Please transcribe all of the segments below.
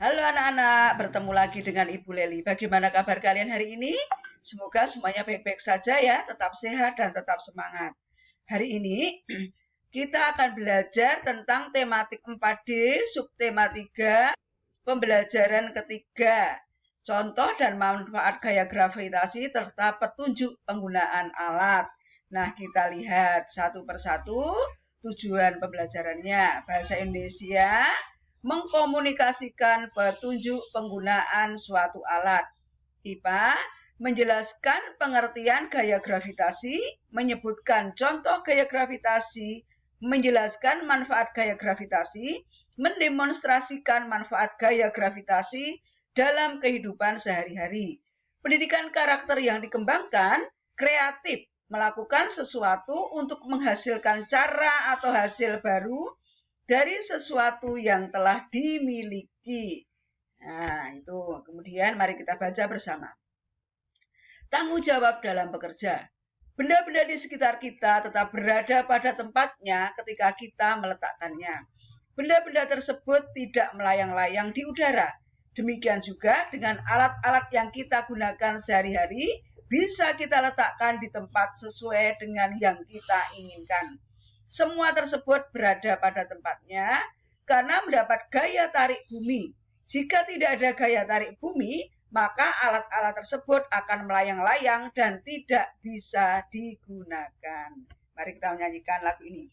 Halo anak-anak, bertemu lagi dengan Ibu Leli. Bagaimana kabar kalian hari ini? Semoga semuanya baik-baik saja ya, tetap sehat dan tetap semangat. Hari ini kita akan belajar tentang tematik 4D, subtema 3, pembelajaran ketiga, contoh dan manfaat gaya gravitasi serta petunjuk penggunaan alat. Nah, kita lihat satu persatu tujuan pembelajarannya. Bahasa Indonesia, mengkomunikasikan petunjuk penggunaan suatu alat. IPA, menjelaskan pengertian gaya gravitasi, menyebutkan contoh gaya gravitasi, menjelaskan manfaat gaya gravitasi, mendemonstrasikan manfaat gaya gravitasi dalam kehidupan sehari-hari. Pendidikan karakter yang dikembangkan, kreatif, melakukan sesuatu untuk menghasilkan cara atau hasil baru dari sesuatu yang telah dimiliki. Nah, itu. Kemudian mari kita baca bersama. Tanggung jawab dalam bekerja. Benda-benda di sekitar kita tetap berada pada tempatnya ketika kita meletakkannya. Benda-benda tersebut tidak melayang-layang di udara. Demikian juga dengan alat-alat yang kita gunakan sehari-hari, bisa kita letakkan di tempat sesuai dengan yang kita inginkan. Semua tersebut berada pada tempatnya karena mendapat gaya tarik bumi. Jika tidak ada gaya tarik bumi, maka alat-alat tersebut akan melayang-layang dan tidak bisa digunakan. Mari kita menyanyikan lagu ini.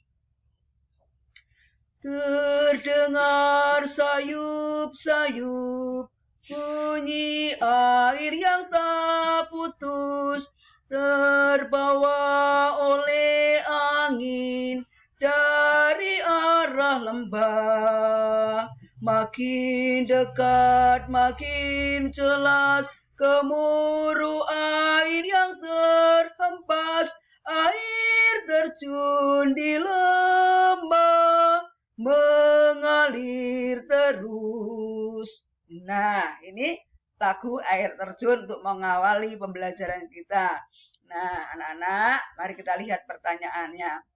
Terdengar sayup-sayup, bunyi air yang tak putus, terbawa oleh angin dari arah lembah. Makin dekat, makin jelas gemuruh air yang terhempas, air terjun di lembah, mengalir terus. Nah, ini lagu air terjun untuk mengawali pembelajaran kita. Nah, anak-anak, mari kita lihat pertanyaannya.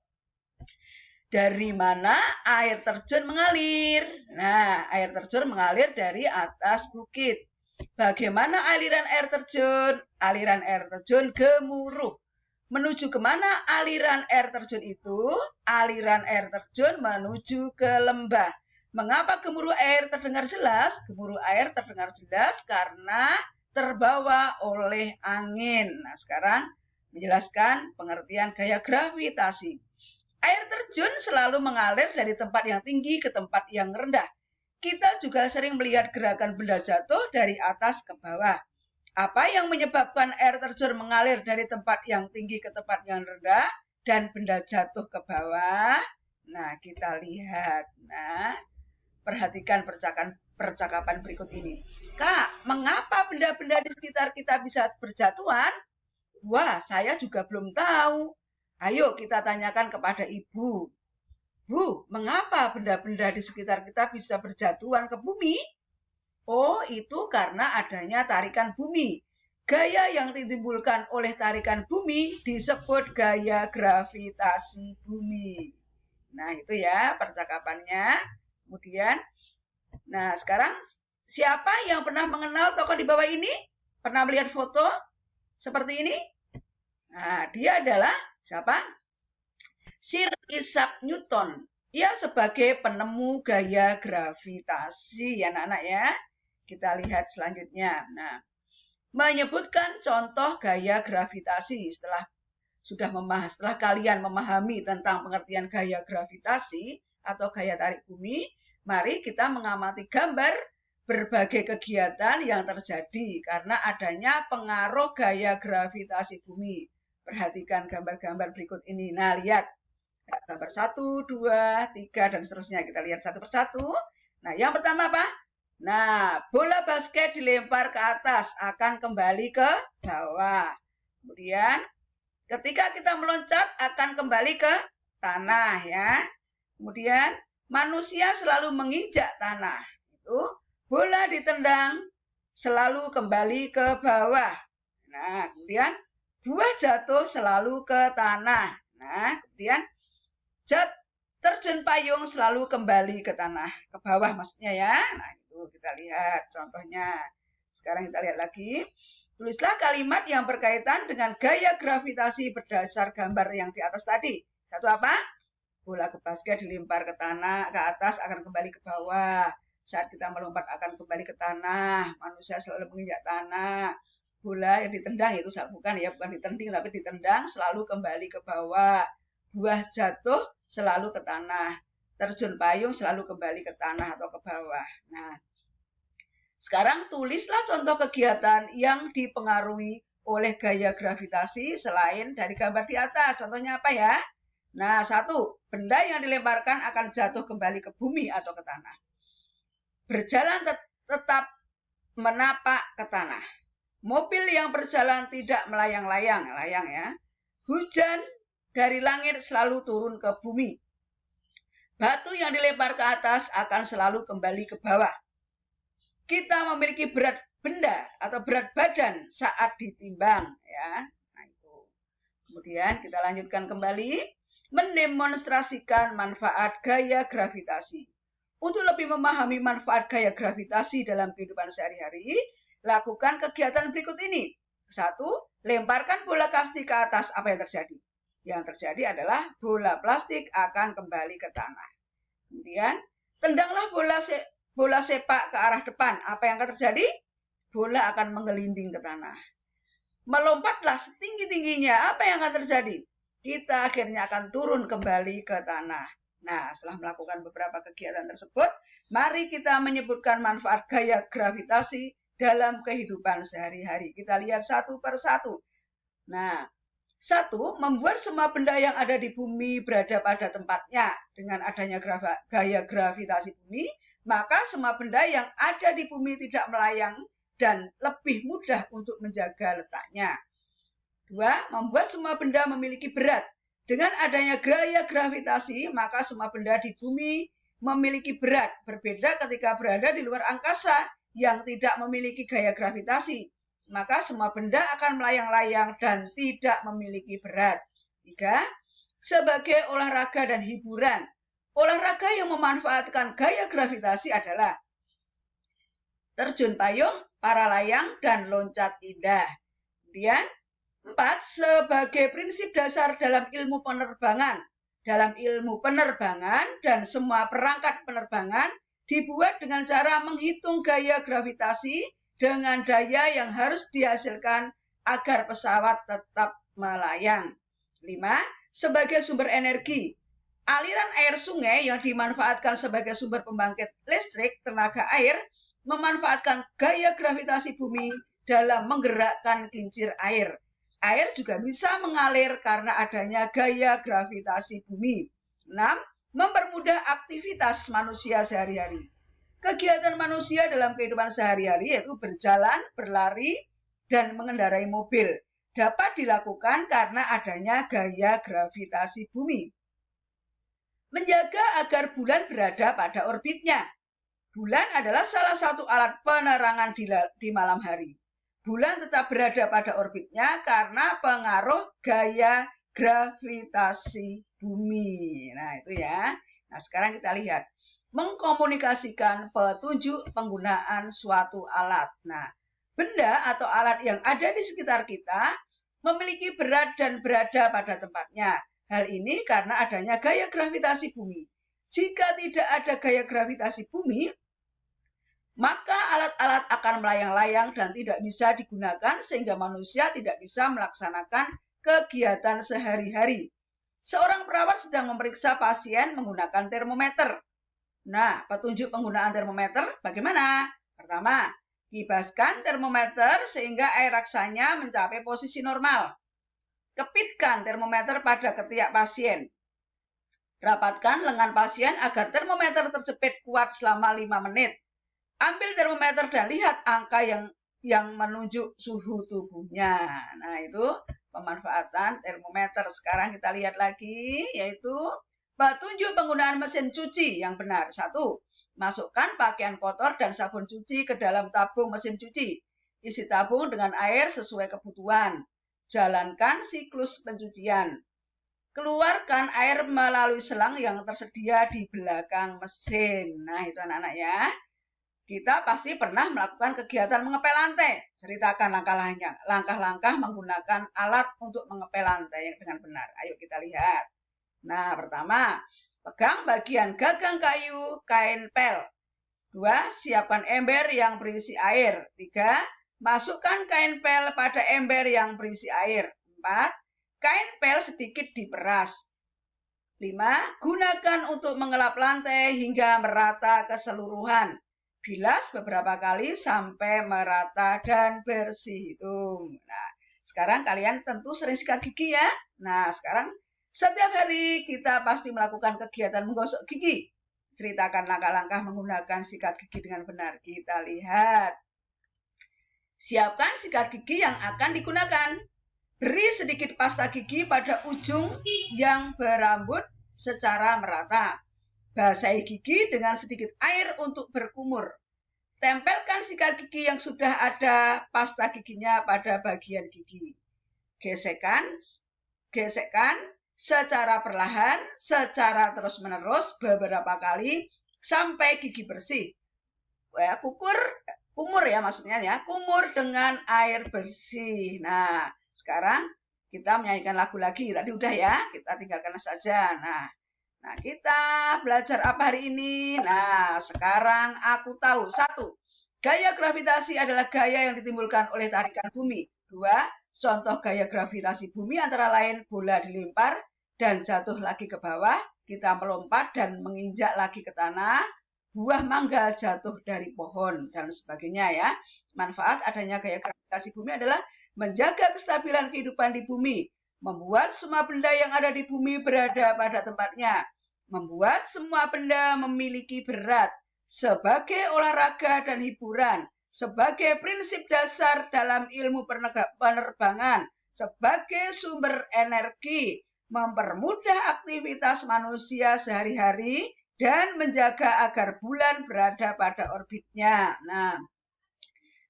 Dari mana air terjun mengalir? Nah, air terjun mengalir dari atas bukit. Bagaimana aliran air terjun? Aliran air terjun gemuruh. Menuju kemana aliran air terjun itu? Aliran air terjun menuju ke lembah. Mengapa gemuruh air terdengar jelas? Gemuruh air terdengar jelas karena terbawa oleh angin. Nah, sekarang menjelaskan pengertian gaya gravitasi. Air terjun selalu mengalir dari tempat yang tinggi ke tempat yang rendah. Kita juga sering melihat gerakan benda jatuh dari atas ke bawah. Apa yang menyebabkan air terjun mengalir dari tempat yang tinggi ke tempat yang rendah dan benda jatuh ke bawah? Nah, kita lihat. Nah, perhatikan percakapan berikut ini. Kak, mengapa benda-benda di sekitar kita bisa berjatuhan? Wah, saya juga belum tahu. Ayo kita tanyakan kepada ibu. Bu, mengapa benda-benda di sekitar kita bisa berjatuhan ke bumi? Oh, itu karena adanya tarikan bumi. Gaya yang ditimbulkan oleh tarikan bumi disebut gaya gravitasi bumi. Nah, itu ya percakapannya. Kemudian, nah sekarang siapa yang pernah mengenal tokoh di bawah ini? Pernah melihat foto seperti ini? Nah, dia adalah siapa? Sir Isaac Newton. Ia sebagai penemu gaya gravitasi, ya anak-anak ya. Kita lihat selanjutnya. Nah, menyebutkan contoh gaya gravitasi. Setelah kalian memahami tentang pengertian gaya gravitasi atau gaya tarik bumi, mari kita mengamati gambar berbagai kegiatan yang terjadi karena adanya pengaruh gaya gravitasi bumi. Perhatikan gambar-gambar berikut ini. Nah, lihat. Gambar 1, 2, 3, dan seterusnya. Kita lihat satu persatu. Nah, yang pertama apa? Nah, bola basket dilempar ke atas, akan kembali ke bawah. Kemudian, ketika kita meloncat, akan kembali ke tanah, ya. Kemudian, manusia selalu menginjak tanah. Itu, bola ditendang, selalu kembali ke bawah. Nah, kemudian, buah jatuh selalu ke tanah. Nah, kemudian terjun payung selalu kembali ke tanah, ke bawah maksudnya ya. Nah, itu. itu kita lihat contohnya. Sekarang kita lihat lagi. Tulislah kalimat yang berkaitan dengan gaya gravitasi berdasar gambar yang di atas tadi. Satu apa? Bola ke basket dilempar ke tanah, ke atas akan kembali ke bawah. Saat kita melompat akan kembali ke tanah. Manusia selalu menginjak tanah. Bola yang ditendang itu bukan ditending tapi ditendang selalu kembali ke bawah. Buah jatuh selalu ke tanah. Terjun payung selalu kembali ke tanah atau ke bawah. Nah, sekarang tulislah contoh kegiatan yang dipengaruhi oleh gaya gravitasi selain dari gambar di atas. Contohnya apa ya? Nah, satu, benda yang dilemparkan akan jatuh kembali ke bumi atau ke tanah. Berjalan tetap menapak ke tanah. Mobil yang berjalan tidak melayang-layang, layang ya. Hujan dari langit selalu turun ke bumi. Batu yang dilempar ke atas akan selalu kembali ke bawah. Kita memiliki berat benda atau berat badan saat ditimbang ya. Nah itu. Kemudian kita lanjutkan kembali mendemonstrasikan manfaat gaya gravitasi. Untuk lebih memahami manfaat gaya gravitasi dalam kehidupan sehari-hari, lakukan kegiatan berikut ini. 1. Lemparkan bola plastik ke atas. Apa yang terjadi? Yang terjadi adalah bola plastik akan kembali ke tanah. Kemudian, tendanglah bola sepak ke arah depan. Apa yang akan terjadi? Bola akan menggelinding ke tanah. Melompatlah setinggi-tingginya. Apa yang akan terjadi? Kita akhirnya akan turun kembali ke tanah. Nah, setelah melakukan beberapa kegiatan tersebut, mari kita menyebutkan manfaat gaya gravitasi dalam kehidupan sehari-hari. Kita lihat satu per satu. Nah, 1. Membuat semua benda yang ada di bumi berada pada tempatnya. Dengan adanya gaya gravitasi bumi, maka semua benda yang ada di bumi tidak melayang dan lebih mudah untuk menjaga letaknya. 2. Membuat semua benda memiliki berat. Dengan adanya gaya gravitasi, maka semua benda di bumi memiliki berat. Berbeda ketika berada di luar angkasa yang tidak memiliki gaya gravitasi. Maka semua benda akan melayang-layang dan tidak memiliki berat. 3. Sebagai olahraga dan hiburan. Olahraga yang memanfaatkan gaya gravitasi adalah terjun payung, para layang, dan loncat indah. Kemudian, 4. Sebagai prinsip dasar dalam ilmu penerbangan. Dalam ilmu penerbangan dan semua perangkat penerbangan dibuat dengan cara menghitung gaya gravitasi dengan daya yang harus dihasilkan agar pesawat tetap melayang. 5. Sebagai sumber energi. Aliran air sungai yang dimanfaatkan sebagai sumber pembangkit listrik tenaga air memanfaatkan gaya gravitasi bumi dalam menggerakkan kincir air. Air juga bisa mengalir karena adanya gaya gravitasi bumi. 6. Mempermudah aktivitas manusia sehari-hari. Kegiatan manusia dalam kehidupan sehari-hari yaitu berjalan, berlari, dan mengendarai mobil dapat dilakukan karena adanya gaya gravitasi bumi. Menjaga agar bulan berada pada orbitnya. Bulan adalah salah satu alat penerangan di malam hari. Bulan tetap berada pada orbitnya karena pengaruh gaya gravitasi bumi. Nah, itu ya. Nah, sekarang kita lihat. Mengkomunikasikan petunjuk penggunaan suatu alat. Nah, benda atau alat yang ada di sekitar kita memiliki berat dan berada pada tempatnya. Hal ini karena adanya gaya gravitasi bumi. Jika tidak ada gaya gravitasi bumi, maka alat-alat akan melayang-layang dan tidak bisa digunakan sehingga manusia tidak bisa melaksanakan kegiatan sehari-hari. Seorang perawat sedang memeriksa pasien menggunakan termometer. Nah, petunjuk penggunaan termometer bagaimana? Pertama, kibaskan termometer sehingga air raksanya mencapai posisi normal. Kepitkan termometer pada ketiak pasien. Rapatkan lengan pasien agar termometer terjepit kuat selama 5 menit. Ambil termometer dan lihat angka yang menunjuk suhu tubuhnya. Nah, itu pemanfaatan termometer. Sekarang kita lihat lagi, yaitu petunjuk penggunaan mesin cuci yang benar. 1. Masukkan pakaian kotor dan sabun cuci ke dalam tabung mesin cuci. Isi tabung dengan air sesuai kebutuhan. Jalankan siklus pencucian. Keluarkan air melalui selang yang tersedia di belakang mesin. Nah, itu anak-anak ya. kita pasti pernah melakukan kegiatan mengepel lantai. Ceritakan langkah-langkah menggunakan alat untuk mengepel lantai dengan benar. Ayo kita lihat. Nah, pertama, pegang bagian gagang kayu, kain pel. 2. Siapkan ember yang berisi air. 3. Masukkan kain pel pada ember yang berisi air. 4. Kain pel sedikit diperas. 5. Gunakan untuk mengelap lantai hingga merata keseluruhan. Bilas beberapa kali sampai merata dan bersih. Hitung. Nah, sekarang kalian tentu sering sikat gigi ya. Nah, sekarang setiap hari kita pasti melakukan kegiatan menggosok gigi. Ceritakan langkah-langkah menggunakan sikat gigi dengan benar. Kita lihat. Siapkan sikat gigi yang akan digunakan. Beri sedikit pasta gigi pada ujung yang berambut secara merata. Basahi gigi dengan sedikit air untuk berkumur. Tempelkan sikat gigi yang sudah ada pasta giginya pada bagian gigi. Gesekkan secara perlahan, secara terus-menerus beberapa kali sampai gigi bersih. Kumur ya maksudnya ya, kumur dengan air bersih. Nah, sekarang kita menyanyikan lagu lagi. Tadi udah ya, kita tinggalkan saja. Nah, kita belajar apa hari ini? Nah, sekarang aku tahu. 1. Gaya gravitasi adalah gaya yang ditimbulkan oleh tarikan bumi. 2. Contoh gaya gravitasi bumi antara lain bola dilempar dan jatuh lagi ke bawah, kita melompat dan menginjak lagi ke tanah, buah mangga jatuh dari pohon, dan sebagainya ya. Manfaat adanya gaya gravitasi bumi adalah menjaga kestabilan kehidupan di bumi, membuat semua benda yang ada di bumi berada pada tempatnya, membuat semua benda memiliki berat sebagai olahraga dan hiburan, sebagai prinsip dasar dalam ilmu penerbangan, sebagai sumber energi, mempermudah aktivitas manusia sehari-hari, dan menjaga agar bulan berada pada orbitnya. Nah,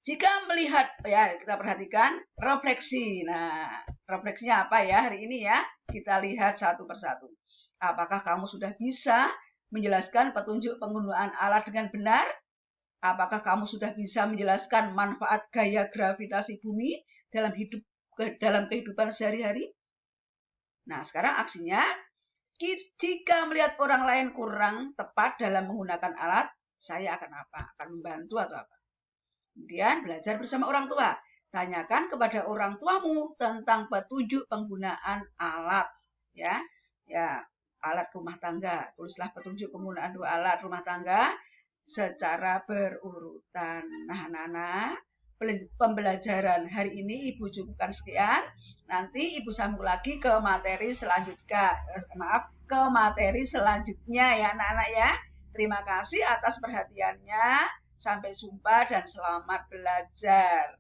jika melihat, ya kita perhatikan refleksi. Nah, refleksinya apa ya hari ini ya? Kita lihat satu persatu. Apakah kamu sudah bisa menjelaskan petunjuk penggunaan alat dengan benar? Apakah kamu sudah bisa menjelaskan manfaat gaya gravitasi bumi dalam kehidupan sehari-hari? Nah, sekarang aksinya, jika melihat orang lain kurang tepat dalam menggunakan alat, saya akan apa? Akan membantu atau apa? Kemudian belajar bersama orang tua. Tanyakan kepada orang tuamu tentang petunjuk penggunaan alat. Ya, alat rumah tangga. Tulislah petunjuk penggunaan 2 alat rumah tangga secara berurutan. Nah, anak-anak, pembelajaran hari ini Ibu cukupkan sekian. Nanti Ibu sambung lagi ke materi selanjutnya. Ke materi selanjutnya ya anak-anak ya. Terima kasih atas perhatiannya. Sampai jumpa dan selamat belajar.